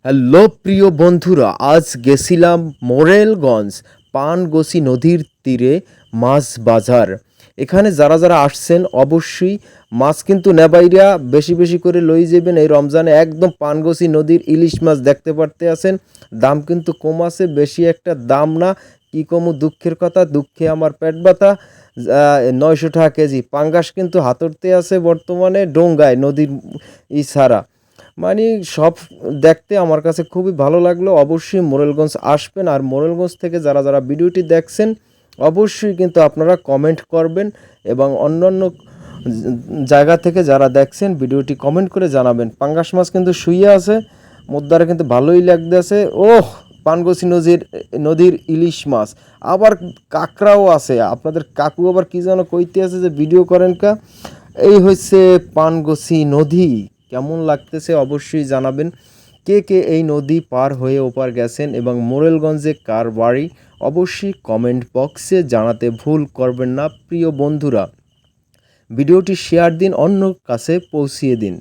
Hello প্রিয় বন্ধুরা, আজ গেছিলাম মোরেলগঞ্জ পানগসি নদীর তীরে মাছ বাজার। এখানে যারা যারা আসছেন অবশ্যই মাছ কিন্তু নেবাইরা বেশি বেশি করে লই যাবেন। এই রমজানে একদম পানগসি নদীর ইলিশ মাছ দেখতে পারতে আছেন। দাম কিন্তু কম আছে, বেশি একটা দাম না। কি কমু, দুঃখের কথা, দুঃখে আমার পেট ব্যথা। 900 টাকা কেজি পাঙ্গাস কিন্তু হাতড়তে আছে বর্তমানে ডোঙ্গায় নদীর ছাড়া। মানে সব দেখতে আমার কাছে খুবই ভালো লাগলো। অবশ্যই মোরেলগঞ্জ আসবেন। আর মোরেলগঞ্জ থেকে যারা যারা ভিডিওটি দেখছেন অবশ্যই কিন্তু আপনারা কমেন্ট করবেন, এবং অন্যান্য জায়গা থেকে যারা দেখছেন ভিডিওটি কমেন্ট করে জানাবেন। পাঙ্গাস মাছ কিন্তু শুয়ে আছে, মুদ্রারে কিন্তু ভালোই লাগতেছে। ওহ, পানগসি নদীর ইলিশ মাছ, আবার কাঁকড়াও আছে। আপনাদের কাকু আবার কি যেন কইতে আছে যে ভিডিও করেন কা। এই হচ্ছে পানগসি নদী। কেমন লাগতেছে অবশ্যই জানাবেন। কে কে এই নদী পার হয়ে ওপার গেছেন এবং মোরেলগঞ্জে কার বাড়ি, অবশ্যই কমেন্ট বক্সে জানাতে ভুল করবেন না প্রিয় বন্ধুরা। ভিডিওটি শেয়ার দিন, অন্য কাছে পৌঁছিয়ে দিন।